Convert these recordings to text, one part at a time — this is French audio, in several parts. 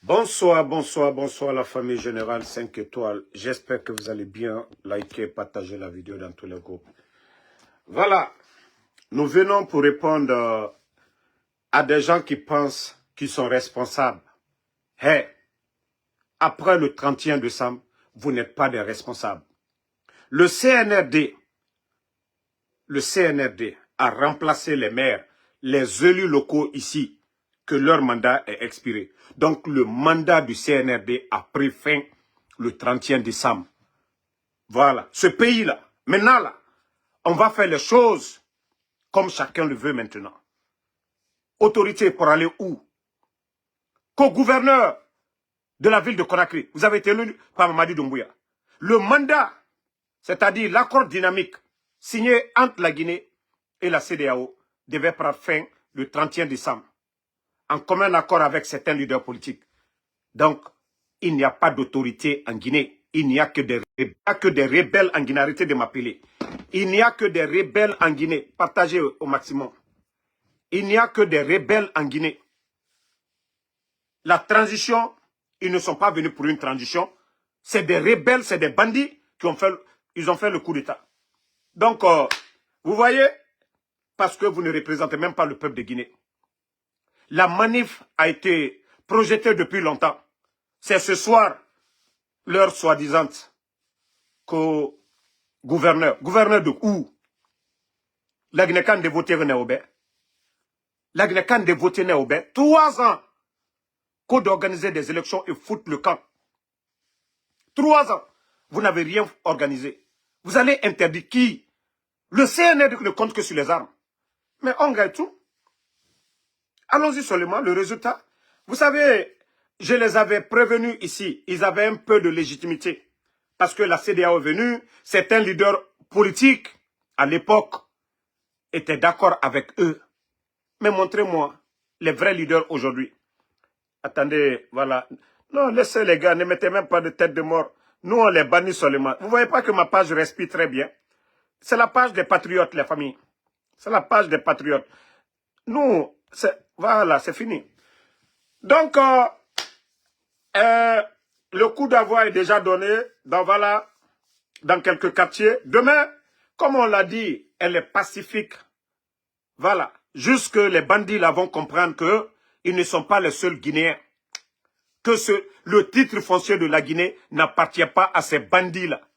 Bonsoir, bonsoir, bonsoir la famille générale 5 étoiles. J'espère que vous allez bien liker, partager la vidéo dans tous les groupes. Voilà, nous venons pour répondre à des gens qui pensent qu'ils sont responsables. Hey, après le 31 décembre, vous n'êtes pas des responsables. Le CNRD a remplacé les maires, les élus locaux ici, que leur mandat est expiré. Donc le mandat du CNRD a pris fin le 31 décembre. Voilà, ce pays-là, maintenant là, on va faire les choses comme chacun le veut maintenant. Autorité pour aller où? Co-gouverneur de la ville de Conakry, vous avez été élu par Mamadi Doumbouya. Le mandat, c'est-à-dire l'accord dynamique signé entre la Guinée et la CEDEAO, devait prendre fin le 31 décembre, en commun accord avec certains leaders politiques. Donc, il n'y a pas d'autorité en Guinée. Il n'y a que des rebelles en Guinée. Arrêtez de m'appeler. Il n'y a que des rebelles en Guinée. Partagez au maximum. Il n'y a que des rebelles en Guinée. La transition, ils ne sont pas venus pour une transition. C'est des rebelles, c'est des bandits qui ont fait le coup d'État. Donc, vous voyez, parce que vous ne représentez même pas le peuple de Guinée. La manif a été projetée depuis longtemps. C'est ce soir leur soi-disant gouverneur. Gouverneur de où? La Guinée-Can de voter Néobé. La Guinée-Can de voter Néobé. 3 ans qu'on d'organiser des élections et foutre le camp. 3 ans. Vous n'avez rien organisé. Vous allez interdire qui? Le CNR ne compte que sur les armes. Mais on gagne tout. Allons-y seulement, le résultat. Vous savez, je les avais prévenus ici. Ils avaient un peu de légitimité. Parce que la CEDEAO est venue, certains leaders politiques, à l'époque, étaient d'accord avec eux. Mais montrez-moi les vrais leaders aujourd'hui. Attendez, voilà. Non, laissez les gars, ne mettez même pas de tête de mort. Nous, on les bannit seulement. Vous ne voyez pas que ma page respire très bien? C'est la page des patriotes, les familles. C'est la page des patriotes. Nous, voilà, c'est fini. Donc, le coup d'avoir est déjà donné dans quelques quartiers. Demain, comme on l'a dit, elle est pacifique. Voilà. Jusque les bandits là vont comprendre qu'ils ne sont pas les seuls Guinéens. Que le titre foncier de la Guinée n'appartient pas à ces bandits-là.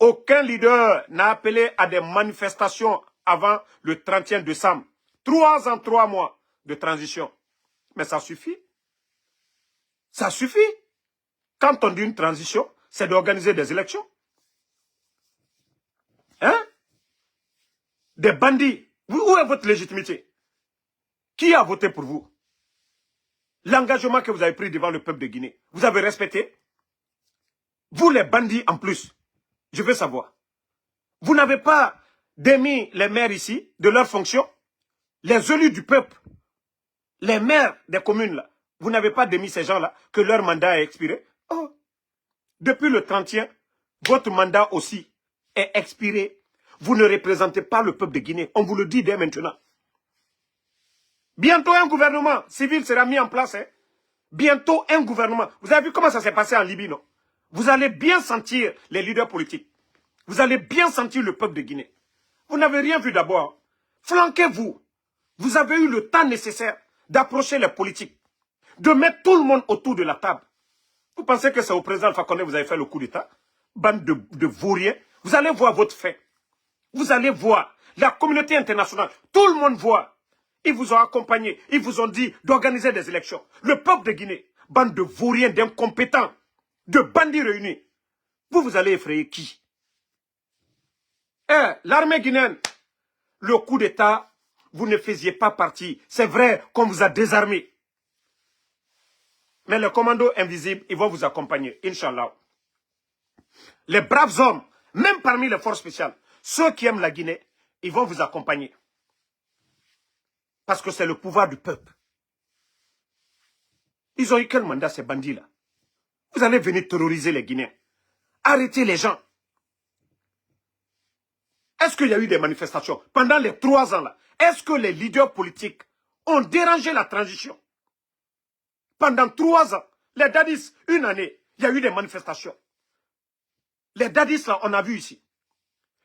Aucun leader n'a appelé à des manifestations avant le 31 décembre. 3 ans, 3 mois de transition. Mais ça suffit. Ça suffit. Quand on dit une transition, c'est d'organiser des élections. Hein? Des bandits. Où est votre légitimité? Qui a voté pour vous? L'engagement que vous avez pris devant le peuple de Guinée, vous avez respecté? Vous les bandits en plus, je veux savoir. Vous n'avez pas démis les maires ici de leur fonction? Les élus du peuple, les maires des communes là, vous n'avez pas démis ces gens-là que leur mandat est expiré? Oh. Depuis le 31, votre mandat aussi est expiré. Vous ne représentez pas le peuple de Guinée. On vous le dit dès maintenant. Bientôt un gouvernement civil sera mis en place. Hein? Bientôt un gouvernement. Vous avez vu comment ça s'est passé en Libye, non? Vous allez bien sentir les leaders politiques. Vous allez bien sentir le peuple de Guinée. Vous n'avez rien vu d'abord. Flanquez-vous. Vous avez eu le temps nécessaire d'approcher les politiques, de mettre tout le monde autour de la table. Vous pensez que c'est au président Alpha Condé que vous avez fait le coup d'État? Bande de vauriens. Vous allez voir votre fait. Vous allez voir. La communauté internationale, tout le monde voit. Ils vous ont accompagné. Ils vous ont dit d'organiser des élections. Le peuple de Guinée, bande de vauriens, d'incompétents, de bandits réunis. Vous allez effrayer qui? L'armée guinéenne, le coup d'État, vous ne faisiez pas partie. C'est vrai qu'on vous a désarmé. Mais les commandos invisibles, ils vont vous accompagner, Inch'Allah. Les braves hommes, même parmi les forces spéciales, ceux qui aiment la Guinée, ils vont vous accompagner. Parce que c'est le pouvoir du peuple. Ils ont eu quel mandat ces bandits-là? Vous allez venir terroriser les Guinéens. Arrêtez les gens. Est-ce qu'il y a eu des manifestations pendant les 3 ans là? Est-ce que les leaders politiques ont dérangé la transition? Pendant 3 ans, les dadis, une année, il y a eu des manifestations. Les dadis, là, on a vu ici.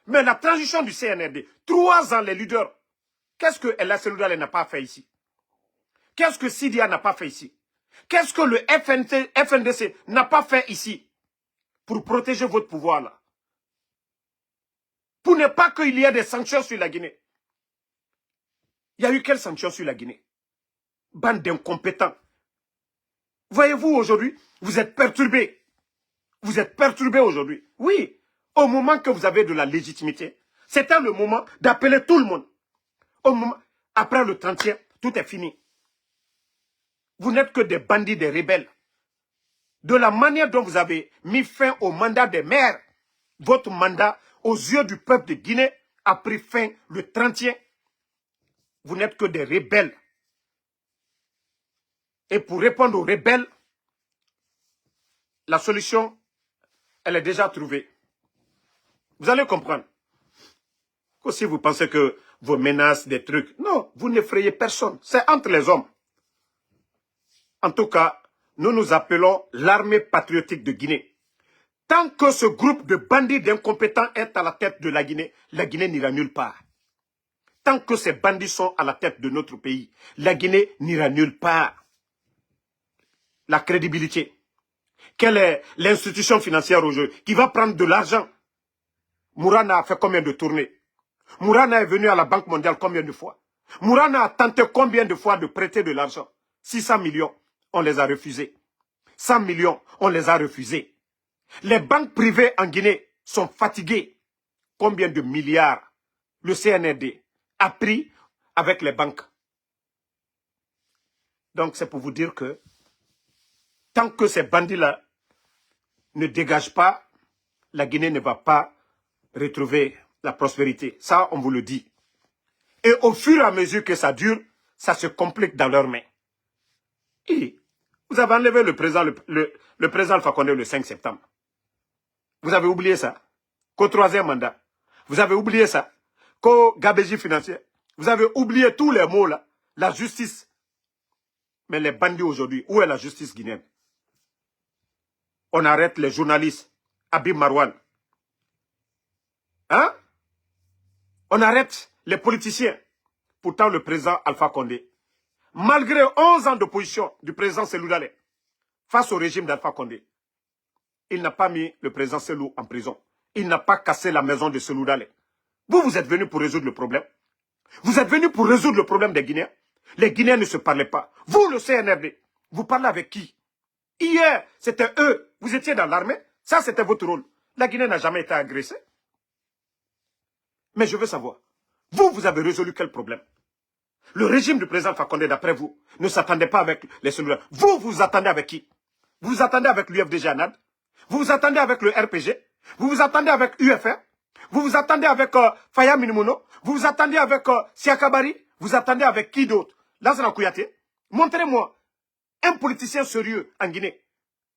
Mais la transition du CNRD, 3 ans, les leaders, qu'est-ce que El Seloudale n'a pas fait ici? Qu'est-ce que Sidia n'a pas fait ici? Qu'est-ce que le FNDC n'a pas fait ici pour protéger votre pouvoir là? Pour ne pas qu'il y ait des sanctions sur la Guinée. Il y a eu quelles sanctions sur la Guinée? Bande d'incompétents. Voyez-vous aujourd'hui, vous êtes perturbés. Vous êtes perturbés aujourd'hui. Oui, au moment que vous avez de la légitimité, c'était le moment d'appeler tout le monde. Au moment, après le 30e, tout est fini. Vous n'êtes que des bandits, des rebelles. De la manière dont vous avez mis fin au mandat des maires, votre mandat, aux yeux du peuple de Guinée, a pris fin le 30e. Vous n'êtes que des rebelles. Et pour répondre aux rebelles, la solution, elle est déjà trouvée. Vous allez comprendre. Que si vous pensez que vos menaces, des trucs, non, vous n'effrayez personne. C'est entre les hommes. En tout cas, nous nous appelons l'armée patriotique de Guinée. Tant que ce groupe de bandits d'incompétents est à la tête de la Guinée n'ira nulle part. Tant que ces bandits sont à la tête de notre pays, la Guinée n'ira nulle part. La crédibilité. Quelle est l'institution financière aujourd'hui qui va prendre de l'argent? Mourana a fait combien de tournées? Mourana est venu à la Banque mondiale combien de fois? Mourana a tenté combien de fois de prêter de l'argent? 600 millions, on les a refusés. 100 millions, on les a refusés. Les banques privées en Guinée sont fatiguées. Combien de milliards le CNRD a pris avec les banques? Donc c'est pour vous dire que tant que ces bandits-là ne dégagent pas, la Guinée ne va pas retrouver la prospérité. Ça, on vous le dit. Et au fur et à mesure que ça dure, ça se complique dans leurs mains. Et vous avez enlevé le président Alpha Condé le 5 septembre. Vous avez oublié ça. Qu'au 3e mandat. Vous avez oublié ça. Qu'au gabégie financier. Vous avez oublié tous les mots là. La justice. Mais les bandits aujourd'hui, où est la justice guinéenne? On arrête les journalistes. Habib Marwan. Hein? On arrête les politiciens. Pourtant, le président Alpha Condé, malgré 11 ans d'opposition du président Seloudale face au régime d'Alpha Condé, il n'a pas mis le président Selou en prison. Il n'a pas cassé la maison de Seloudale. Vous êtes venus pour résoudre le problème. Vous êtes venus pour résoudre le problème des Guinéens. Les Guinéens ne se parlaient pas. Vous, le CNRD, vous parlez avec qui? Hier, c'était eux. Vous étiez dans l'armée. Ça, c'était votre rôle. La Guinée n'a jamais été agressée. Mais je veux savoir, vous avez résolu quel problème? Le régime du président Fakonde, d'après vous, ne s'attendait pas avec les cellulaires. Vous vous attendez avec qui? Vous vous attendez avec l'UFDG ANAD? Vous vous attendez avec le RPG? Vous vous attendez avec UFR? Vous vous attendez avec Faya Minimono? Vous vous attendez avec Siakabari? Vous attendez avec qui d'autre? Lansana Kouyaté? Montrez-moi un politicien sérieux en Guinée.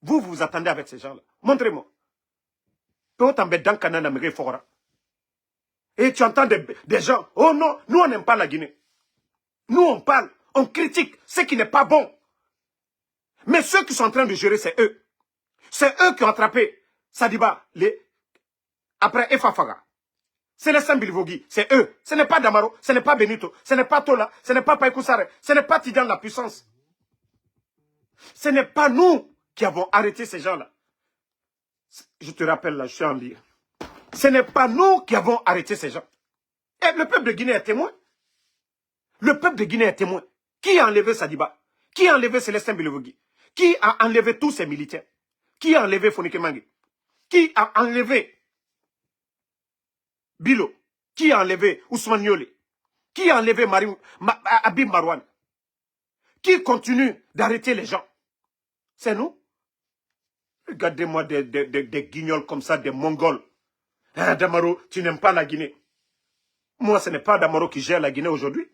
Vous vous attendez avec ces gens-là. Montrez-moi. Et tu entends des gens, oh non, nous on n'aime pas la Guinée. Nous on parle, on critique ce qui n'est pas bon. Mais ceux qui sont en train de gérer, c'est eux. C'est eux qui ont attrapé Sadiba, après Efafaga. C'est les Sambilvogui, c'est eux. Ce n'est pas Damaro, ce n'est pas Benito, ce n'est pas Tola, ce n'est pas Païkoussare, ce n'est pas Tidiane la puissance. Ce n'est pas nous qui avons arrêté ces gens-là. Je te rappelle là, je suis en lire. Ce n'est pas nous qui avons arrêté ces gens. Et le peuple de Guinée est témoin. Le peuple de Guinée est témoin. Qui a enlevé Sadiba? Qui a enlevé Célestin Bilevogui? Qui a enlevé tous ces militaires? Qui a enlevé Fonike Mangi? Qui a enlevé Bilo? Qui a enlevé Ousmane Yole? Qui a enlevé Habib Marwan? Qui continue d'arrêter les gens? C'est nous. Regardez-moi des guignols comme ça, des Mongols. Ah, Damaro, tu n'aimes pas la Guinée. Moi, ce n'est pas Damaro qui gère la Guinée aujourd'hui.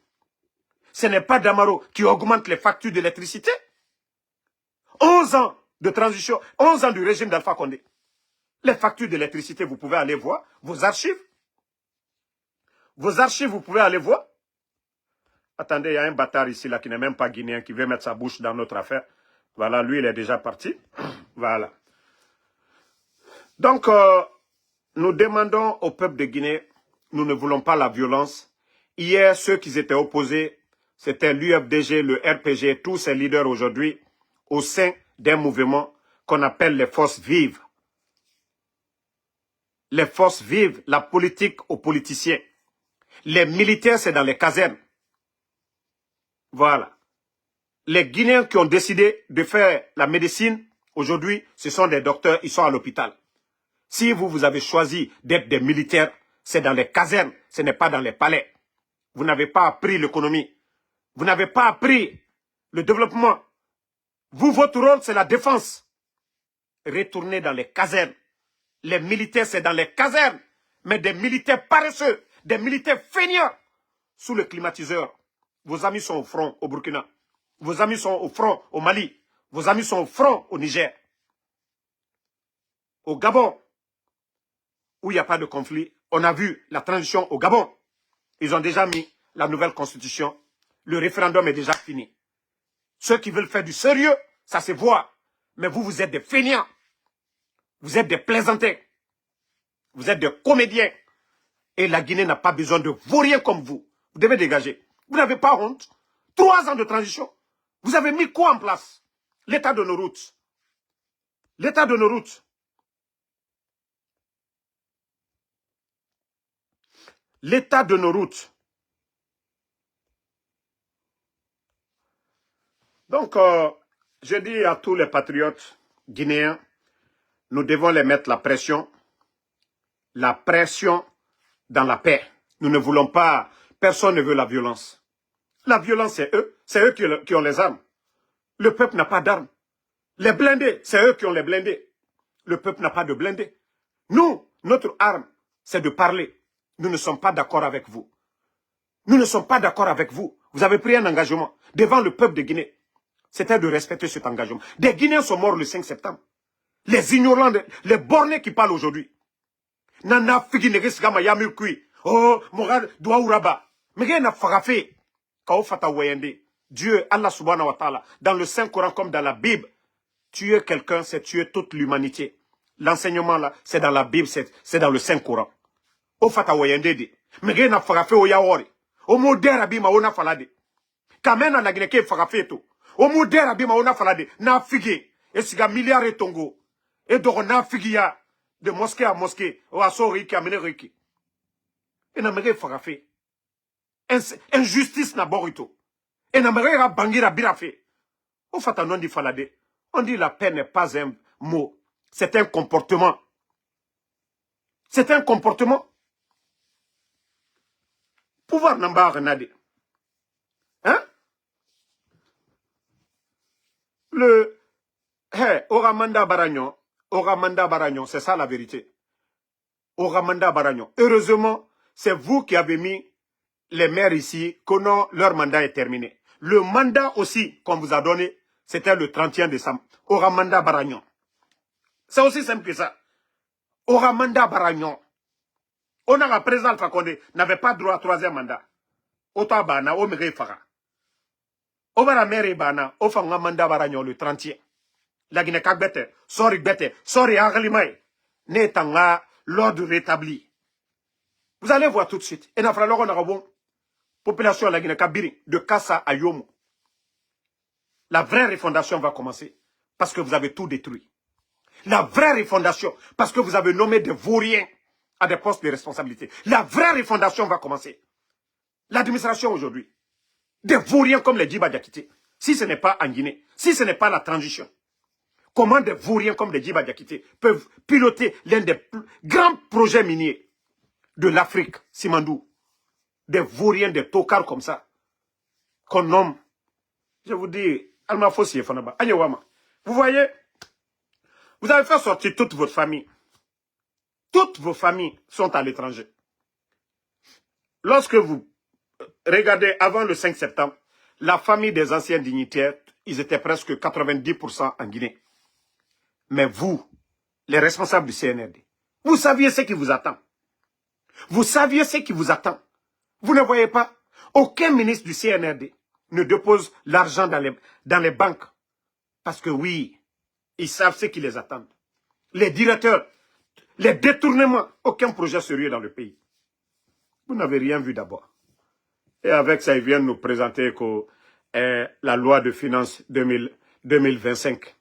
Ce n'est pas Damaro qui augmente les factures d'électricité. 11 ans de transition, 11 ans du régime d'Alpha Condé. Les factures d'électricité, vous pouvez aller voir. Vos archives. Vos archives, vous pouvez aller voir. Attendez, il y a un bâtard ici là, qui n'est même pas guinéen, qui veut mettre sa bouche dans notre affaire. Voilà, lui, il est déjà parti. Voilà. Donc, nous demandons au peuple de Guinée, nous ne voulons pas la violence. Hier, ceux qui étaient opposés, c'était l'UFDG, le RPG, tous ces leaders aujourd'hui, au sein d'un mouvement qu'on appelle les forces vives. Les forces vives, la politique aux politiciens. Les militaires, c'est dans les casernes. Voilà. Les Guinéens qui ont décidé de faire la médecine, aujourd'hui, ce sont des docteurs, ils sont à l'hôpital. Si vous avez choisi d'être des militaires, c'est dans les casernes, ce n'est pas dans les palais. Vous n'avez pas appris l'économie. Vous n'avez pas appris le développement. Vous, votre rôle, c'est la défense. Retournez dans les casernes. Les militaires, c'est dans les casernes. Mais des militaires paresseux, des militaires feignants, sous le climatiseur. Vos amis sont au front au Burkina. Vos amis sont au front au Mali. Vos amis sont au front au Niger. Au Gabon, où il n'y a pas de conflit, on a vu la transition au Gabon. Ils ont déjà mis la nouvelle constitution. Le référendum est déjà fini. Ceux qui veulent faire du sérieux, ça se voit. Mais vous, vous êtes des feignants. Vous êtes des plaisantins. Vous êtes des comédiens. Et la Guinée n'a pas besoin de vauriens comme vous. Vous devez dégager. Vous n'avez pas honte. 3 ans de transition. Vous avez mis quoi en place? L'état de nos routes. L'état de nos routes. L'état de nos routes. Donc, je dis à tous les patriotes guinéens, nous devons les mettre la pression dans la paix. Nous ne voulons pas, personne ne veut la violence. La violence, c'est eux qui ont les armes. Le peuple n'a pas d'armes. Les blindés, c'est eux qui ont les blindés. Le peuple n'a pas de blindés. Nous, notre arme, c'est de parler. Nous ne sommes pas d'accord avec vous. Nous ne sommes pas d'accord avec vous. Vous avez pris un engagement devant le peuple de Guinée. C'était de respecter cet engagement. Des Guinéens sont morts le 5 septembre. Les ignorants, les bornés qui parlent aujourd'hui. Nana figi negesgama yami kui. Oh, morad doa uraba. Mais na fagafe. Kao fata wayende. Dieu, Allah subhanahu wa ta'ala, dans le Saint-Coran comme dans la Bible, tuer quelqu'un, c'est tuer toute l'humanité. L'enseignement là, c'est dans la Bible, c'est dans le Saint-Coran. O fata wayende de. Mais na fagafe o yawori. O modera bima ona falade. Kamena na gineke fagafe to. O modera bima ona falade. Na figi. Et siga milliard et tongo. Et donc na figi ya. De mosquée à mosquée, ou à Soriki, à Meneriki. Et n'a pas fait. Injustice n'a pas été. Et n'a pas bangira birafé. Au fait, on dit falade. On dit la paix n'est pas un mot. C'est un comportement. C'est un comportement. Pouvoir n'a pas renadé. Hein? Le. Oramanda Baragnon, c'est ça la vérité. Oramanda Baragnon. Heureusement, c'est vous qui avez mis les maires ici, que non, leur mandat est terminé. Le mandat aussi qu'on vous a donné, c'était le 31 décembre. Oramanda Baragnon. C'est aussi simple que ça. Oramanda Baragnon. On a la président Alpha Condé n'avait pas droit à 3e mandat. Ota Bana, Omere Fara. Obara Mere Bana, Ofanga Manda Baragnon le 31. La Guinée Kagbete, sorry Bete, sorry Aglimay. Netanga, l'ordre rétabli. Vous allez voir tout de suite. Et Nafra Loron Arabon, population de la Guinée Kabiri, de Kassa à Yomo. La vraie refondation va commencer parce que vous avez tout détruit. La vraie refondation, parce que vous avez nommé des vauriens à des postes de responsabilité. La vraie refondation va commencer. L'administration aujourd'hui, des vauriens comme les Djiba Diakité, si ce n'est pas en Guinée, si ce n'est pas la transition, comment des vauriens comme les Djiba Diakité peuvent piloter l'un des plus grands projets miniers de l'Afrique, Simandou? Des vauriens, des tocards comme ça, qu'on nomme, je vous dis, Alma Fossi et Fanaba, Anyawama. Vous voyez, vous avez fait sortir toute votre famille. Toutes vos familles sont à l'étranger. Lorsque vous regardez avant le 5 septembre, la famille des anciens dignitaires, ils étaient presque 90% en Guinée. Mais vous, les responsables du CNRD, vous saviez ce qui vous attend. Vous saviez ce qui vous attend. Vous ne voyez pas? Aucun ministre du CNRD ne dépose l'argent dans les banques Parce que oui, ils savent ce qui les attend. Les directeurs, les détournements, aucun projet sérieux dans le pays. Vous n'avez rien vu d'abord. Et avec ça, ils viennent nous présenter que la loi de finances 2025.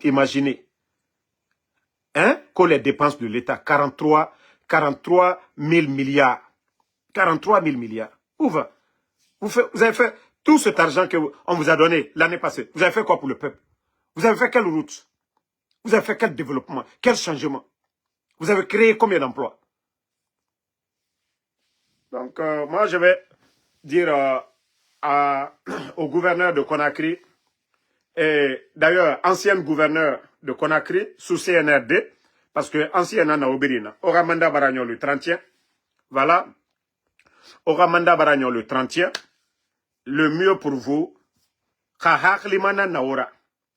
Imaginez. Hein, que les dépenses de l'État, 43 000 milliards. 43 000 milliards. Où va? Vous avez fait tout cet argent qu'on vous a donné l'année passée. Vous avez fait quoi pour le peuple? Vous avez fait quelle route? Vous avez fait quel développement? Quel changement? Vous avez créé combien d'emplois? Donc, moi, je vais dire au gouverneur de Conakry, et d'ailleurs, ancien gouverneur de Conakry, sous CNRD, parce que ancien Nana Obirina, Oramanda Baragnon le 30e, voilà, Oramanda Baragnon le 30e, le mieux pour vous,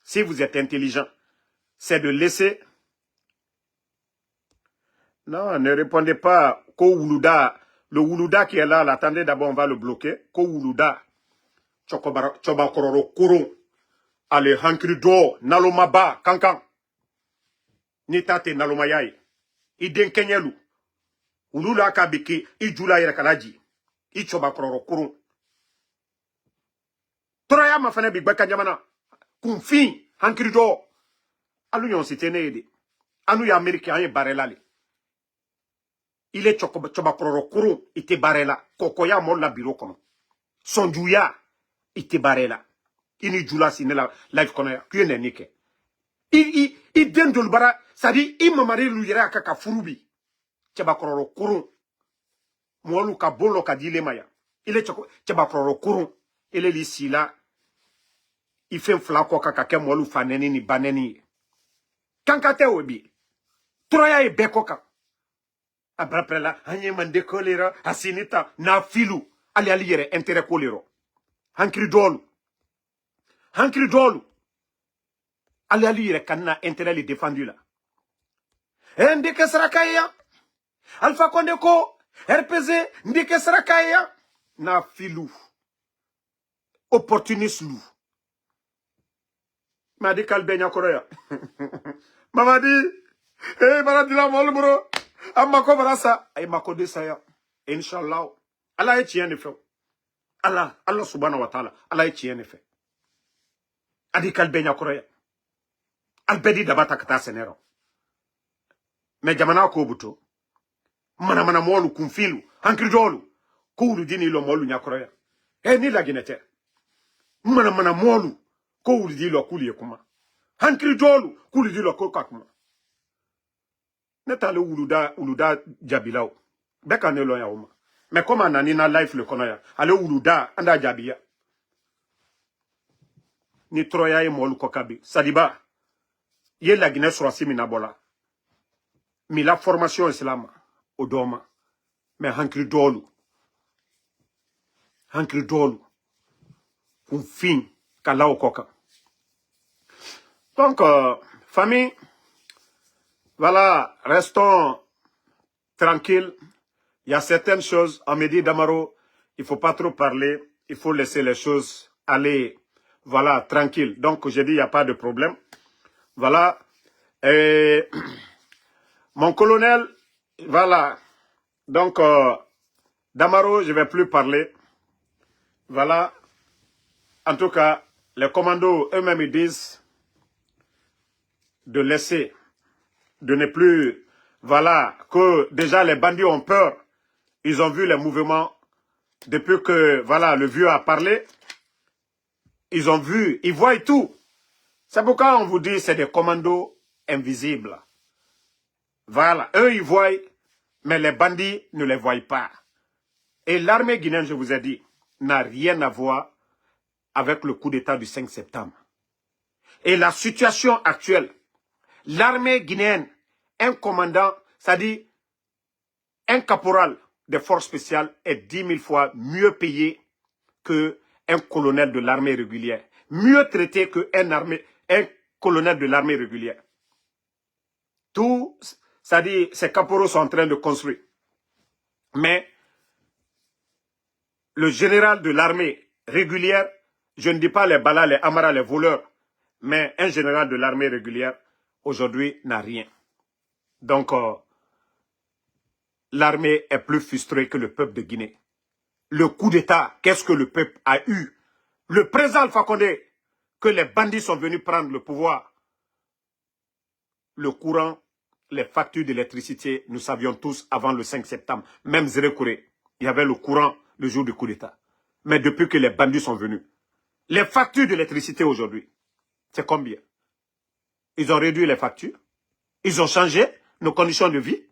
si vous êtes intelligent, c'est de laisser... Non, ne répondez pas qu'au Woulouda, le Woulouda qui est là, attendez d'abord, on va le bloquer, qu'au Woulouda, Chobakororo Kourou, allez, Hankrido, Nalomaba, Kankan, Nitate Nalomayai, Iden Kenyelu, Wouloula Kabiki, Idjula Yerakalaji, Ichobakororo Kourou. Troya ma fane big baka jamana. Kumfin, Hankrido, Alou yon sitene ede. Anou ya Américain, yon barelali. Il est Chobakororo Kourou, ite barela. Kokoya mon la bureau comme. Sonjouya, ite barela. Ini jula sine la life konoya. Kuyene nike. I den dolbara, sadi i mamari luyere kaka furubi. Chobakororo Kourou. Moualou ka bolo ka dile maya. Il est Chobakororo Kourou. Il est ici là. Il fait un flaco kaka moualou faneni ni baneni. Kankate obi. Troya e bekoka. Après là, anye mande kolera, asinita, na filu, ali ali yere intérêt kolero. Hankri dolu. Hankri dolu. Ali ali yere kanna intérêt li défendu là. Ndeke sarakaya. Alpha Condé ko, RPZ, ndeke sarakaya. Na filu. Opportuniste lou. M'a dit Kalbenya Korea. M'a dit, hey, Maradila Molbro. Amako barasa ay makode saya inshallah Allah est tien fe Allah subhanahu wa ta'ala Allah est tien fe adi kalbenya korea albedi dabata kata senero me jamana ko buto mana molu kumfilu hankri dolu ko wulu dini lo molu nya korea ni la ginete mana molu ko wulu di lo kuli kuma hankri dolu kuli di lo ko kakuma Neta le Woulouda Jabilao. Beka ne lo ya oma. Mais comme anani na life le konoya. Ale Woulouda anda Jabia. Ni Troya e molu kokabi. Sadiba. Ye la Guinée sur asimi na bola. Mi la formation islam. Odoma. Mais hankri dolu. Hankri dolu. Fin. Kalao koka. Donc, famille. Voilà, restons tranquilles. Il y a certaines choses, on me dit Damaro, il ne faut pas trop parler, il faut laisser les choses aller, voilà, tranquille. Donc, j'ai dit, il n'y a pas de problème. Voilà. Et mon colonel, voilà. Donc, Damaro, je ne vais plus parler. Voilà. En tout cas, les commandos eux-mêmes, ils disent de laisser, de ne plus, voilà, que déjà les bandits ont peur. Ils ont vu les mouvements depuis que, voilà, le vieux a parlé. Ils ont vu, ils voient tout. C'est pourquoi on vous dit c'est des commandos invisibles. Voilà, eux ils voient, mais les bandits ne les voient pas. Et l'armée guinéenne, je vous ai dit, n'a rien à voir avec le coup d'État du 5 septembre. Et la situation actuelle, l'armée guinéenne, un commandant, c'est-à-dire un caporal des forces spéciales est 10 000 fois mieux payé qu'un colonel de l'armée régulière. Mieux traité qu'un colonel de l'armée régulière. Tout, c'est-à-dire, ces caporaux sont en train de construire. Mais le général de l'armée régulière, je ne dis pas les balas, les amaras, les voleurs, Mais un général de l'armée régulière, aujourd'hui, n'a rien. Donc, l'armée est plus frustrée que le peuple de Guinée. Le coup d'État, qu'est-ce que le peuple a eu? Le président Alpha Condé, que les bandits sont venus prendre le pouvoir. Le courant, les factures d'électricité, nous savions tous avant le 5 septembre. Même Zéré Kouré, il y avait le courant le jour du coup d'État. Mais depuis que les bandits sont venus, les factures d'électricité aujourd'hui, c'est combien? Ils ont réduit les factures. Ils ont changé nos conditions de vie.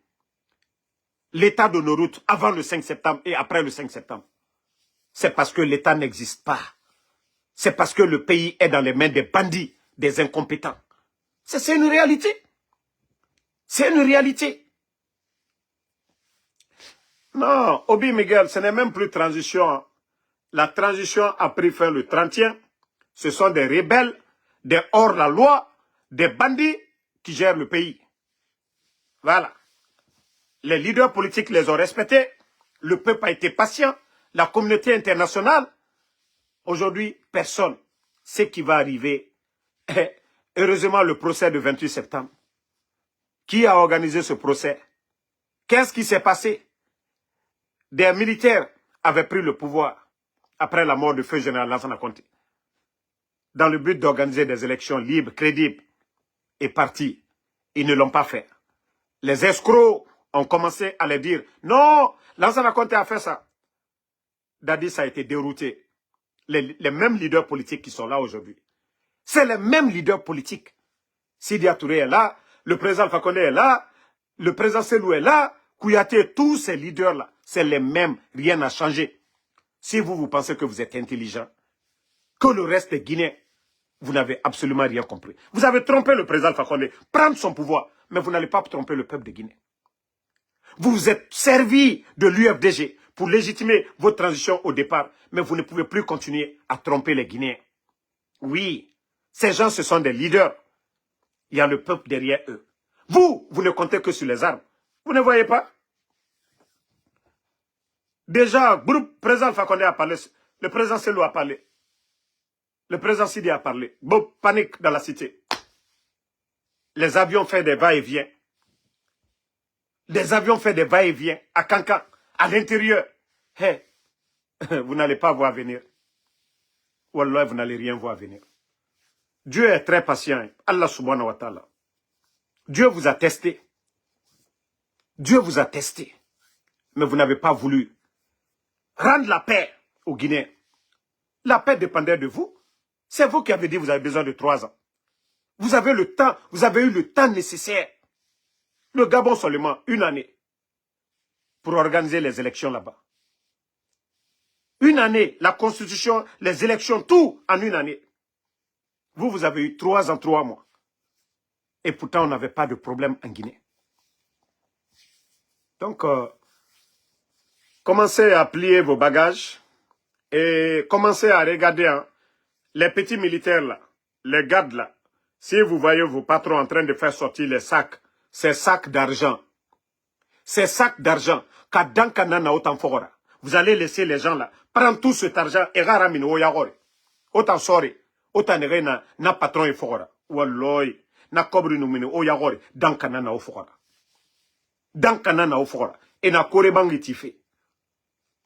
L'état de nos routes avant le 5 septembre et après le 5 septembre. C'est parce que l'État n'existe pas. C'est parce que le pays est dans les mains des bandits, des incompétents. C'est une réalité. C'est une réalité. Non, Obi Miguel, ce n'est même plus transition. Hein. La transition a pris fin le 31. Ce sont des rebelles, des hors-la-loi, des bandits qui gèrent le pays. Voilà. Les leaders politiques les ont respectés. Le peuple a été patient. La communauté internationale. Aujourd'hui, personne ne sait qui va arriver. Heureusement, le procès du 28 septembre. Qui a organisé ce procès? Qu'est-ce qui s'est passé? Des militaires avaient pris le pouvoir après la mort du feu général Lansana Conté, dans le but d'organiser des élections libres, crédibles et parties. Ils ne l'ont pas fait. Les escrocs ont commencé à leur dire « Non, Lansana Conté a fait ça ». Dadis a été dérouté. Les mêmes leaders politiques qui sont là aujourd'hui. C'est les mêmes leaders politiques. Sidi Touré est là, le président Alpha Condé est là, le président Selou est là, Kouyaté, tous ces leaders-là, c'est les mêmes, rien n'a changé. Si vous pensez que vous êtes intelligent, que le reste des Guinéens, vous n'avez absolument rien compris. Vous avez trompé le président Alpha Condé, prendre son pouvoir, mais vous n'allez pas tromper le peuple de Guinée. Vous vous êtes servi de l'UFDG pour légitimer votre transition au départ, mais vous ne pouvez plus continuer à tromper les Guinéens. Oui, ces gens, ce sont des leaders. Il y a le peuple derrière eux. Vous ne comptez que sur les armes. Vous ne voyez pas? Déjà, groupe président Alpha Condé a parlé, le président Selou a parlé, le président Sidi a parlé. Bon, panique dans la cité. Les avions font des va-et-vient. Des avions font des va-et-vient à Kankan, à l'intérieur. Hey, vous n'allez pas voir venir. Wallah, vous n'allez rien voir venir. Dieu est très patient. Allah subhanahu wa ta'ala. Dieu vous a testé. Dieu vous a testé. Mais vous n'avez pas voulu rendre la paix aux Guinéens. La paix dépendait de vous. C'est vous qui avez dit que vous avez besoin de 3 ans. Vous avez le temps, vous avez eu le temps nécessaire. Le Gabon seulement, 1 année. Pour organiser les élections là-bas. 1 année, la constitution, les élections, tout en 1 année. Vous avez eu 3 ans, 3 mois. Et pourtant, on n'avait pas de problème en Guinée. Donc, commencez à plier vos bagages et commencez à regarder hein, les petits militaires là, les gardes là. Si vous voyez vos patrons en train de faire sortir les sacs, ces sacs d'argent, vous allez laisser les gens là prendre tout cet argent et raramine au yagore. Autant sorry, autant ne na patron et fogora. Walloy, na kobri numine au yagore, dankanana au fogora. Dankanana au fogora. Et na korebangi tifé.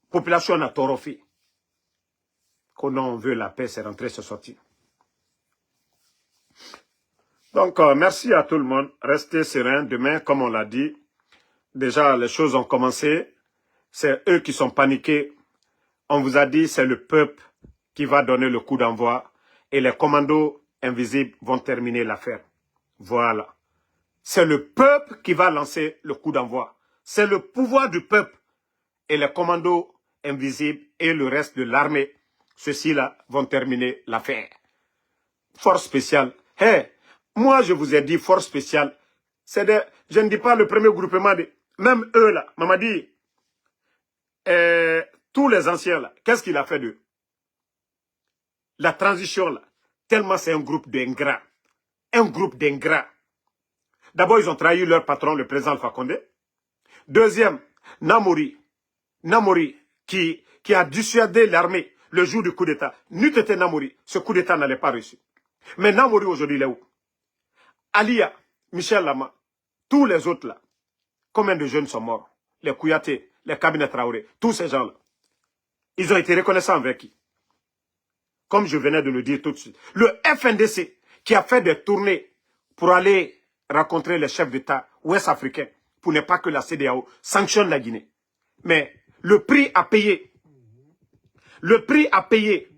Population na torofi. Quand on veut la paix, c'est rentrer, c'est sortir. Donc, merci à tout le monde. Restez serein. Demain, comme on l'a dit, déjà, les choses ont commencé. C'est eux qui sont paniqués. On vous a dit, c'est le peuple qui va donner le coup d'envoi. Et les commandos invisibles vont terminer l'affaire. Voilà. C'est le peuple qui va lancer le coup d'envoi. C'est le pouvoir du peuple. Et les commandos invisibles et le reste de l'armée, ceux-ci-là vont terminer l'affaire. Force spéciale. Hey, moi je vous ai dit force spéciale. Je ne dis pas le premier groupement. Même eux là, maman dit, tous les anciens là, qu'est-ce qu'il a fait d'eux? La transition là, tellement c'est un groupe d'ingrats. Un groupe d'ingrats. D'abord, ils ont trahi leur patron, le président Alpha Condé. Deuxième, Namori, qui a dissuadé l'armée le jour du coup d'État. N'eût été Namori, ce coup d'État n'allait pas réussir. Mais Namori aujourd'hui, il est où? Alia, Michel Lama, tous les autres là, combien de jeunes sont morts? Les Kouyaté, les cabinets Traoré, tous ces gens-là. Ils ont été reconnaissants avec qui? Comme je venais de le dire tout de suite. Le FNDC, qui a fait des tournées pour aller rencontrer les chefs d'État ouest-africains, pour ne pas que la CEDEAO sanctionne la Guinée. Mais le prix à payer, le prix à payer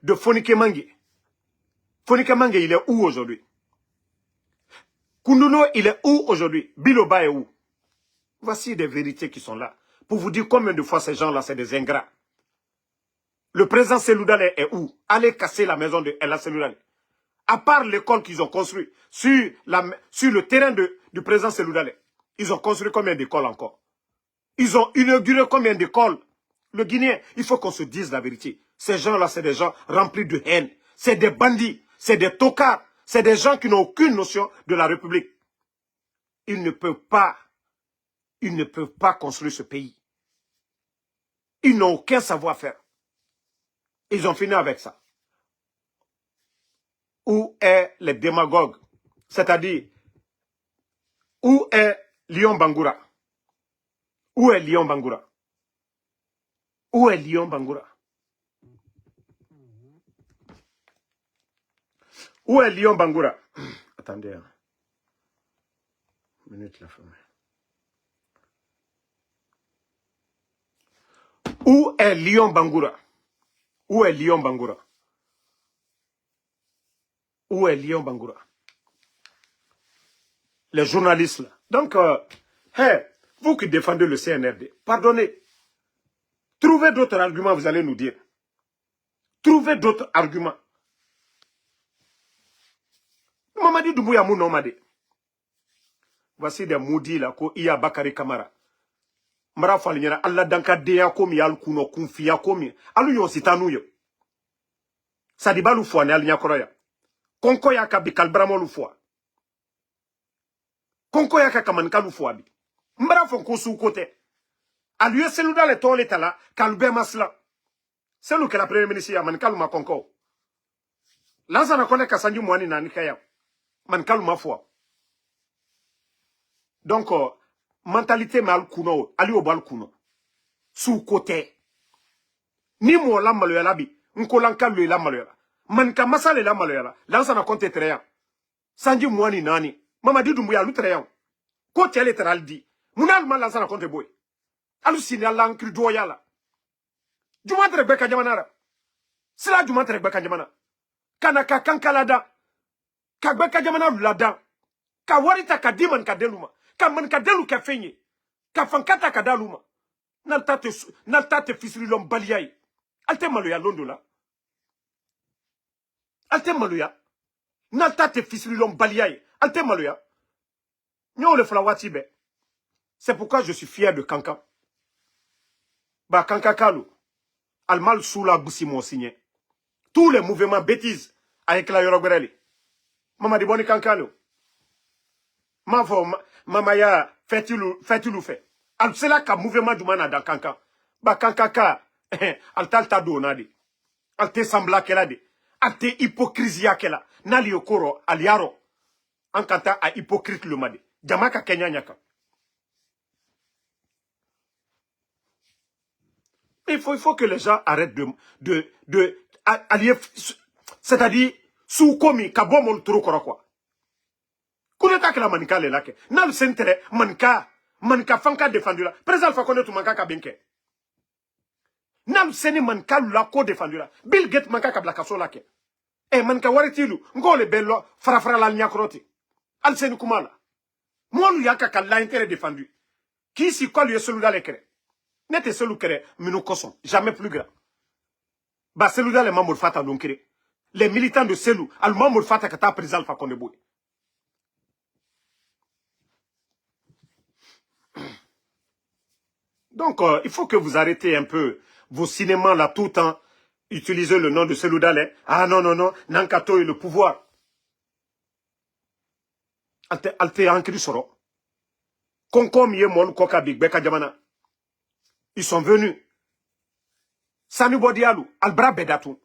de Fonike Mangue. Fonike Mangue, il est où aujourd'hui? Koundouno, il est où aujourd'hui? Biloba est où? Voici des vérités qui sont là. Pour vous dire combien de fois ces gens-là, c'est des ingrats. Le président Seloudale est où? Allez casser la maison de Ella Seloudale. À part l'école qu'ils ont construite sur le terrain du président Seloudale, ils ont construit combien d'écoles encore? Ils ont inauguré combien d'écoles? Le Guinéen, il faut qu'on se dise la vérité. Ces gens-là, c'est des gens remplis de haine. C'est des bandits, c'est des tocards, c'est des gens qui n'ont aucune notion de la République. Ils ne peuvent pas construire ce pays. Ils n'ont aucun savoir-faire. Ils ont fini avec ça. Où est les démagogues? C'est-à-dire, où est Lyon Bangoura? Où est Lyon Bangoura? Où est Lyon Bangoura? Où est Lyon Bangoura? Attendez, hein. Une minute la fin. Où est Lyon Bangoura? Où est Lyon Bangoura? Où est Lyon Bangoura? Les journalistes là. Donc, vous qui défendez le CNRD, pardonnez. Trouvez d'autres arguments, vous allez nous dire. Trouvez d'autres arguments. Mamadi Doumbouya Mounomade. Voici des maudits là, ko Iya Bakari Kamara. Mara falinyana Allah danka deya komi al kuno kunfiya komi. Alu yo sitanu yo. Sadiba lu fwa ne al nyakoroya. Konko ya ka bi kalbramo lu fwa. Konko ya ka kamanka lu fwa bi. Mbara fonko sou kote. Alu yo selu dans les toilettes là, kalbe masla. Selu que la première ministre ya man kaluma konko. Lanza na kone kasanju mwani na nikaya. Man kaluma fwa. Donc, mentalité mal kuno, ali obal kuno. Sous côté. Ni mo la maloya bi, nkolanka le la maloya. Manka masale la maloya. Lanza na konte treyan. Sanji mwani nani. Mamadi Doumbouya lu treyan. Kote le teral di. Munal man lanza na konte boy. Alu sini ala nkri doya la. Juma tere kanjamana. Sila juma tere kanjamana. Kanaka kankalada. Kagbe kanjamana lulada. Ka warita ka diman ka deluma. Ka man ka delu ka fenye. Ka fankata ka daluma. Nalta te fisri lom baliyai. Alte maloya londo la. Alte maloya. Nalta te fisri lom baliyai. Alte maloya. Nyon le flawati be. C'est pourquoi je suis fier de Kankan. Ba Kanka Kalou. Almal soula boussi mon signé. Tous les mouvements bêtises avec la Yorogbereli. Mama di boni Kankalo. Mama ya fait-il ou fait. Al cela ka mouvement du mana dans Kankan. Ba Kankaka. Al talta do nadi. Al te sembla kela de. Al te hypocrisia kela. Nali okoro al yaro. En kanta a hypocrite le made. Jamaka Kenya nyaka. Il faut que les gens arrêtent de allier, c'est-à-dire, sous komi, kabomol turu quoi. Kouneta que la manika le lake. Nal sentere, manka fanka défendu la. Président Alpha Condé tu manka kabinke. Nal seni manka lula ko défendu la. Bill Gates manka kabla kaso lake. Manka waritilu, ngole bello, farafara la nyakroti. Al seni kumala. Molu yaka kala intérêt défendu. Qui si quoi lui est celui dans les crés. N'était celui qui est minou koson. Jamais plus grand. Bah, celui dans les membres fata donkere. Les militants de Selou, al membre fata kata président Alpha Condé Boy. Donc, il faut que vous arrêtez un peu vos cinémas là tout le temps. Utilisez le nom de Selou Dale. Ah non, non, non. Nankato et le pouvoir. Alte ankri soro. Konkom ye mon koka big beka jamana. Ils sont venus. Sanu Bodialou, Albra Bedatou.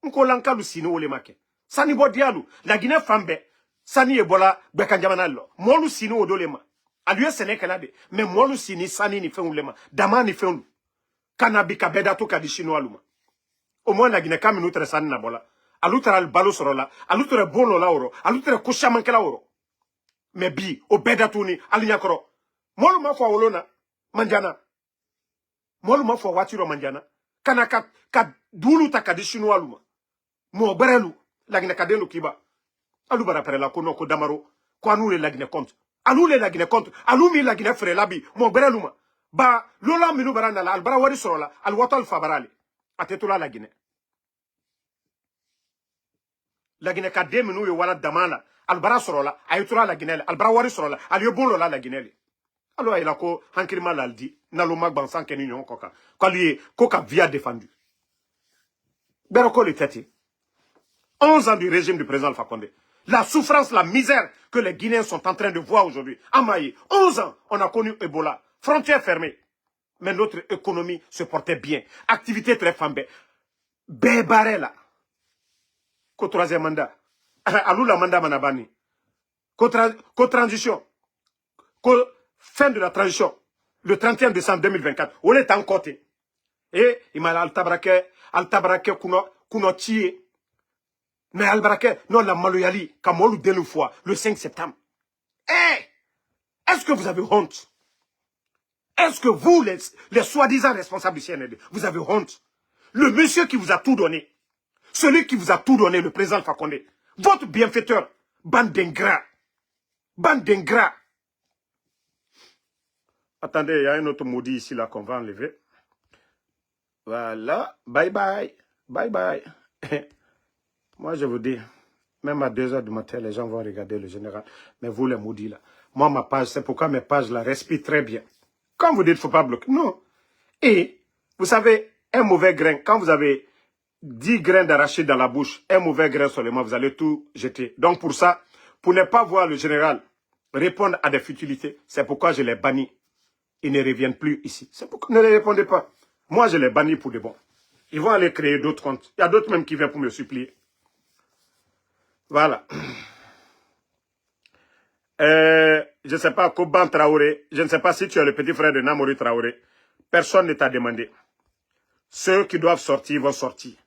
Nkolanka lu sini ole make. Sani bo dialu. La Guinée fambe. Sani ebola bekanjamana lo. Molu sini odolema. Aluye senekela de. Mais molu sini sani ni fe ulema. Dama ni fe ulu. Kanabi kabeda to kadi chinois luma. Au moins la Guinée kam minutre sani na bola. Alutra al balo sorola. Alutra bono la oro. Alutra kusha mankela oro. Mais bi o beda tuni alinyakoro. Molu ma fo wolona manjana. Molu ma fo watiro manjana. Kana ka dulu ta kadi chinois luma. Mo berelu la Guinée kadelu kiba. Alu bara perela ko no ko damaro ko anule la Guinée compte. Anule la Guinée compte. Alumi la Guinée frère labi mo berelu ma. Ba lola minu barana la albara wari sorola al watal fabarali. Atetula la Guinée. La Guinée kadé minu yo wala damana albara sorola ayetula la Guinée albara wari sorola al yobolo la Guinée. Alors il a ko hankirima laldi naloma gbansan keni nyon koka. Ko lui koka via défendu. Beroko le tete. 11 ans du régime du président Alpha Condé. La souffrance, la misère que les Guinéens sont en train de voir aujourd'hui. Amaï, 11 ans, on a connu Ebola. Frontières fermées. Mais notre économie se portait bien. Activité très fambée. Bébaré là. Qu'au troisième mandat. Alou la mandat manabani. Qu'au transition. Qu'au fin de la transition. Le 31 décembre 2024. On est en côté. Et il m'a altabrake kuno tié. Mais Albarake, non, la maloyali, Kamolou de fois, le 5 septembre. Est-ce que vous avez honte? Est-ce que vous, les soi-disant responsables du CNRD, vous avez honte? Le monsieur qui vous a tout donné, celui qui vous a tout donné, le président Alpha Condé, votre bienfaiteur, bande d'ingrats. Bande d'ingrats. Attendez, il y a un autre maudit ici là qu'on va enlever. Voilà. Bye bye. Bye bye. Moi, je vous dis, même à 2 h du matin, les gens vont regarder le général. Mais vous, les maudits, là. Moi, ma page, c'est pourquoi mes pages, là, respirent très bien. Quand vous dites, il ne faut pas bloquer. Non. Et, vous savez, un mauvais grain, quand vous avez 10 grains d'arachide dans la bouche, un mauvais grain seulement, vous allez tout jeter. Donc, pour ça, pour ne pas voir le général répondre à des futilités, c'est pourquoi je les bannis. Ils ne reviennent plus ici. C'est pourquoi ne les répondez pas. Moi, je les bannis pour de bon. Ils vont aller créer d'autres comptes. Il y a d'autres même qui viennent pour me supplier. Voilà. Je ne sais pas, Koban Traoré, je ne sais pas si tu es le petit frère de Namori Traoré. Personne ne t'a demandé. Ceux qui doivent sortir vont sortir.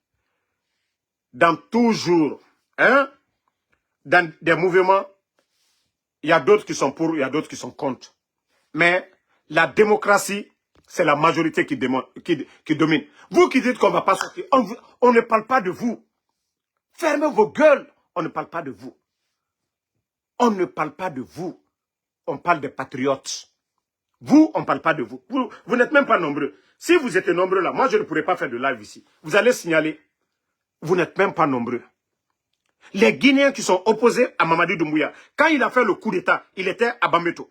Dans toujours, hein, dans des mouvements, il y a d'autres qui sont pour, il y a d'autres qui sont contre. Mais la démocratie, c'est la majorité qui domine. Vous qui dites qu'on ne va pas sortir, on ne parle pas de vous. Fermez vos gueules. On ne parle pas de vous. On ne parle pas de vous. On parle des patriotes. Vous, on ne parle pas de vous. Vous n'êtes même pas nombreux. Si vous étiez nombreux là, moi je ne pourrais pas faire de live ici. Vous allez signaler. Vous n'êtes même pas nombreux. Les Guinéens qui sont opposés à Mamadi Doumbouya, quand il a fait le coup d'État, il était à Bambeto.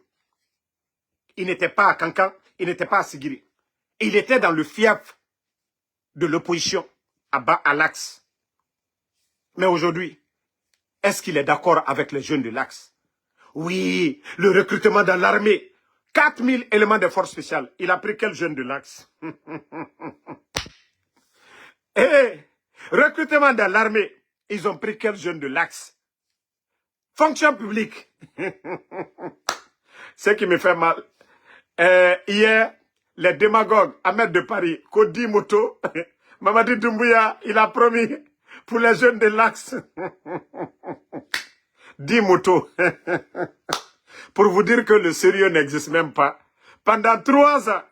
Il n'était pas à Kankan, il n'était pas à Sigiri. Il était dans le fief de l'opposition, à l'Axe. Mais aujourd'hui, est-ce qu'il est d'accord avec les jeunes de l'Axe? Oui, le recrutement dans l'armée. 4000 éléments de force spéciale. Il a pris quel jeune de l'Axe? Recrutement dans l'armée. Ils ont pris quel jeune de l'Axe? Fonction publique. Ce qui me fait mal. Hier, les démagogues, Ahmed de Paris, Kodi Moto, Mamadi Doumbouya, il a promis pour les jeunes de l'Axe. 10 motos. Pour vous dire que le sérieux n'existe même pas. Pendant 3 ans,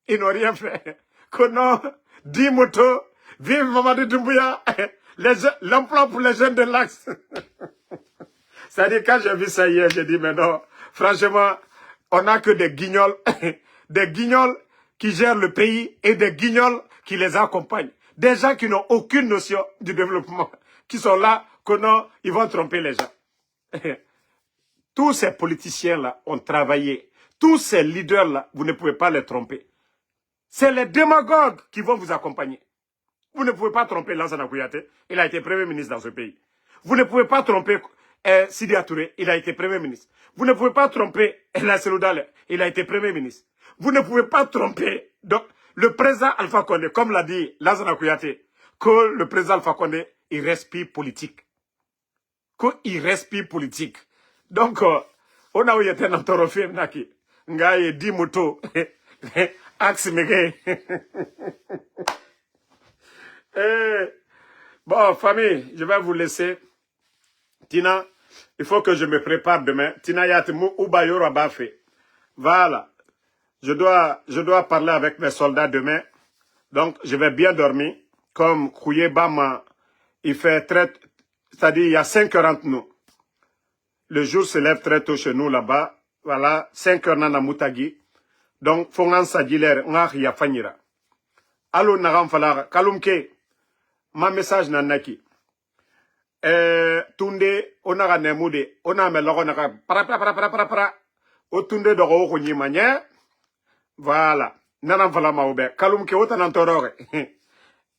ils n'ont rien fait. Que non, 10 motos, vive Mamadi Doumbouya, l'emploi pour les jeunes de l'Axe. C'est-à-dire, quand j'ai vu ça hier, j'ai dit, mais non, franchement, on n'a que des guignols, des guignols qui gèrent le pays et des guignols qui les accompagnent. Des gens qui n'ont aucune notion du développement, qui sont là, que non, ils vont tromper les gens. Tous ces politiciens-là ont travaillé. Tous ces leaders-là, vous ne pouvez pas les tromper. C'est les démagogues qui vont vous accompagner. Vous ne pouvez pas tromper Lansana Kouyaté. Il a été Premier ministre dans ce pays. Vous ne pouvez pas tromper Sidi Touré. Il a été Premier ministre. Vous ne pouvez pas tromper El Seloudal. Il a été Premier ministre. Vous ne pouvez pas tromper donc, le président Alpha Condé, comme l'a dit Lansana Kouyaté. que le président Alpha Condé, il respire politique. Qu'il respire politique. Donc, on a eu un trophée, naki. Ngaye, 10 motos. Axe, mege. Bon, famille, je vais vous laisser. Tina, il faut que je me prépare demain. Tina Yatimu Ubayoro Bafé. Voilà. Je dois parler avec mes soldats demain. Donc, je vais bien dormir. Comme Kouye Bama, il fait très... C'est-à-dire, il y a 5 heures entre nous. Le jour se lève très tôt chez nous là-bas. Voilà, 5 heures nana Moutagi. Donc, Fongan Sadiler, Ngah Yafanyira. Allo Nagam Falara, Kalumke, ma message nanaki. Tunde, onaga nemude, oname logo naga, para. O tunde dogo konyi manye. Voilà. Nanam fala maoube. Kalumke otanantorore.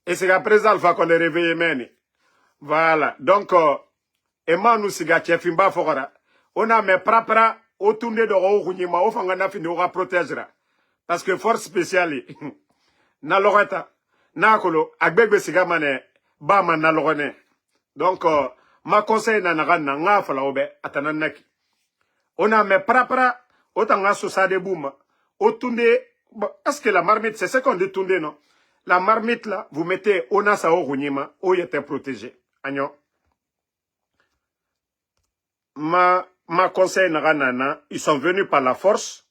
Et c'est qu'après ça, il faut qu'on est réveillé, meni. Voilà. Donc, Emma nous siga chefimba fokora. On a mes prapra, au tourné de Rougnima, au fangana fini, on va protéger. Parce que force spéciale, na loreta, na kolo, agbegbe siga mane, ba man na lorene. Donc, ma conseil na nagan nga fala obe, atananaki. On a mes prapra, autant nga sosa de boum, au tourné, est-ce que la marmite, c'est ce qu'on dit tourné, non? La marmite là, vous mettez Onasa au Rounima, où il était protégé. Agnon. Ma conseil Naranana, ils sont venus par la force,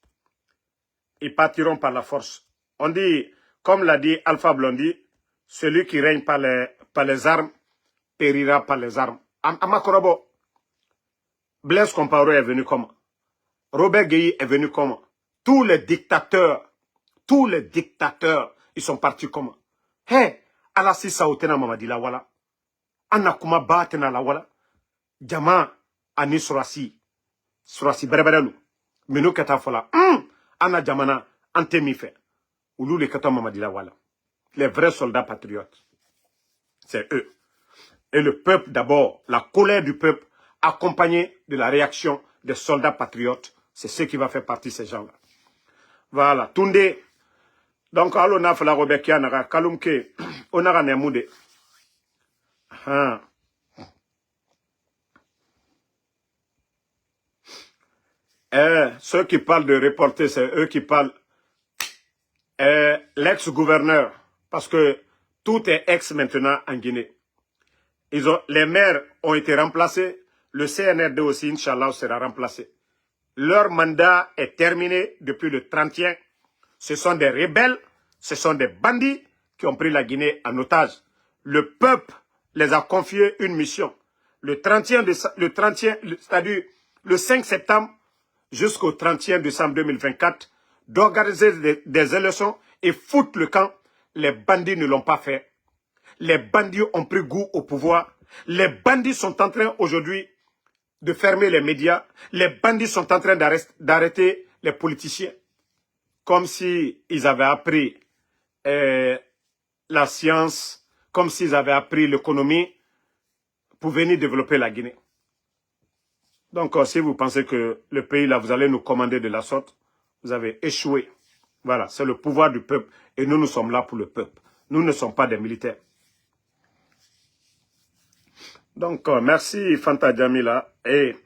ils partiront par la force. On dit, comme l'a dit Alpha Blondy, celui qui règne par les armes, périra par les armes. Amakorobo, Blaise Compaoré est venu comment? Robert Gueye est venu comment? Tous les dictateurs, ils sont partis comment? Hé, ala si saotena mamadi la wala. Anna kuma batena la wala. Jama ani surasi bereberelu. Menu kata fola. Anna jamana antemi fe. Oulou le kata mamadi la wala. Les vrais soldats patriotes. C'est eux. Et le peuple d'abord, la colère du peuple, accompagnée de la réaction des soldats patriotes, c'est ce qui va faire partie de ces gens-là. Voilà. Tunde. Donc, allo na fala Robekia naga kalumke onara nemude. Ceux qui parlent de reporter, c'est eux qui parlent. L'ex-gouverneur, parce que tout est ex maintenant en Guinée. Les maires ont été remplacés. Le CNRD aussi, Inch'Allah, sera remplacé. Leur mandat est terminé depuis le 31. Ce sont des rebelles. Ce sont des bandits qui ont pris la Guinée en otage. Le peuple les a confié une mission. C'est-à-dire le 5 septembre jusqu'au 31 décembre 2024, d'organiser des élections et foutre le camp. Les bandits ne l'ont pas fait. Les bandits ont pris goût au pouvoir. Les bandits sont en train aujourd'hui de fermer les médias. Les bandits sont en train d'arrêter les politiciens. Comme s'ils avaient appris la science, comme s'ils avaient appris l'économie pour venir développer la Guinée. Donc, si vous pensez que le pays, là, vous allez nous commander de la sorte, vous avez échoué. Voilà, c'est le pouvoir du peuple. Et nous sommes là pour le peuple. Nous ne sommes pas des militaires. Donc, merci Fanta Djamila et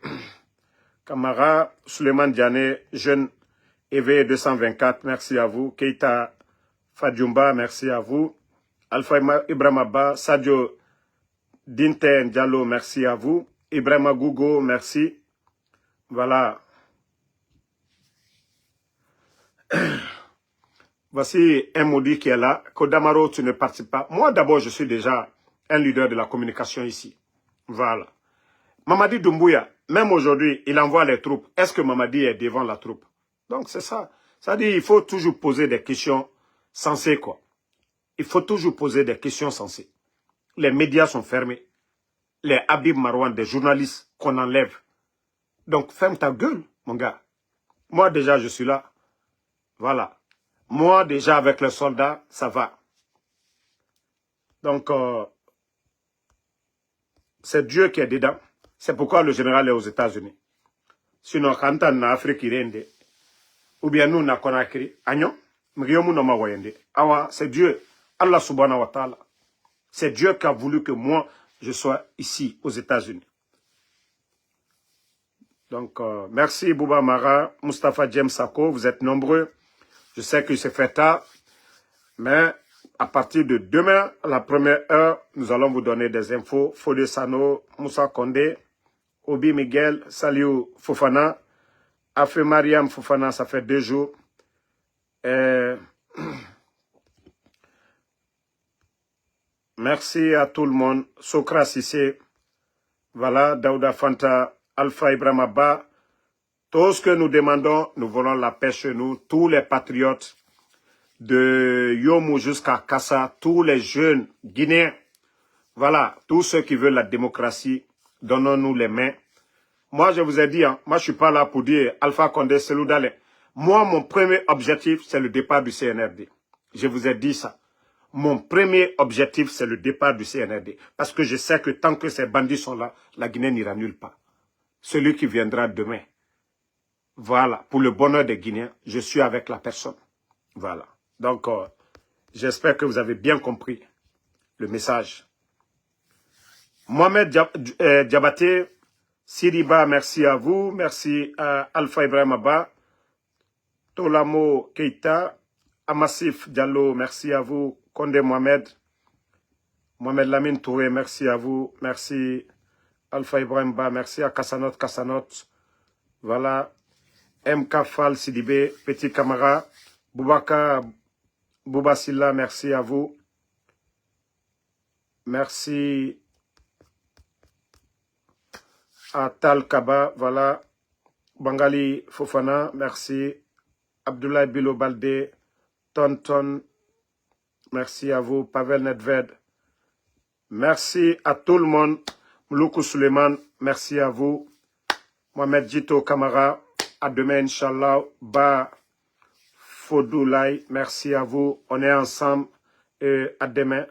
Kamara Suleiman Diané, jeune éveillé 224, merci à vous. Keita Fadjumba, merci à vous. Alpha Ibrahim Abba, Sadio Dinten Diallo, merci à vous. Ibrahim Gougo, merci. Voilà. Voici un maudit qui est là. Kodamaro, tu ne participes pas. Moi, d'abord, je suis déjà un leader de la communication ici. Voilà. Mamadi Doumbouya, même aujourd'hui, il envoie les troupes. Est-ce que Mamadi est devant la troupe? Donc, c'est ça. Ça dit, il faut toujours poser des questions sensées, quoi. Il faut toujours poser des questions sensées. Les médias sont fermés. Les Habib Marouane, des journalistes qu'on enlève. Donc, ferme ta gueule, mon gars. Moi, déjà, je suis là. Voilà. Moi, déjà, avec les soldats, ça va. Donc, c'est Dieu qui est dedans. C'est pourquoi le général est aux États-Unis. Sinon, quand on est en Afrique, ou bien nous, on a Conakry, Agnon, c'est Dieu. Allah subhanahu wa ta'ala. C'est Dieu qui a voulu que moi, je sois ici, aux États-Unis. Donc, merci Bouba Mara, Mustafa James Sako, vous êtes nombreux. Je sais que c'est fait tard, mais à partir de demain, à la première heure, nous allons vous donner des infos. Fodé Sano, Moussa Kondé, Obi Miguel, Saliou Fofana, Afé Mariam Fofana, ça fait 2 jours. Merci à tout le monde. Sokra Sissé, voilà, Daouda Fanta, Alpha Ibrahim Abba. Tout ce que nous demandons, nous voulons la paix chez nous. Tous les patriotes, de Yomo jusqu'à Kassa, tous les jeunes Guinéens, voilà, tous ceux qui veulent la démocratie, donnons-nous les mains. Moi, je vous ai dit, hein, moi, je suis pas là pour dire Alpha Condé, Selou Dale. Moi, mon premier objectif, c'est le départ du CNRD. Je vous ai dit ça. Mon premier objectif, c'est le départ du CNRD. Parce que je sais que tant que ces bandits sont là, la Guinée n'ira nulle part. Celui qui viendra demain, voilà, pour le bonheur des Guinéens, je suis avec la personne. Voilà. Donc, j'espère que vous avez bien compris le message. Mohamed Diabaté, Siriba, merci à vous. Merci à Alpha Ibrahim Abba. Tolamo Keita. Amassif Diallo, merci à vous. Kondé Mohamed. Mohamed Lamine Touré, merci à vous. Merci Alpha Ibrahim Abba. Merci à Kassanot. Voilà. MK Fall Sidibé, Petit Camara. Boubaka Bouba Silla, merci à vous. Merci à Tal Kaba, voilà. Bangali Fofana, merci. Abdoulaye Bilo Balde, Tonton, merci à vous. Pavel Nedved, merci à tout le monde. Mouloukou Suleiman, merci à vous. Mohamed Jito Kamara, à demain, Inch'Allah. Ba Fodoulaye, merci à vous. On est ensemble et à demain.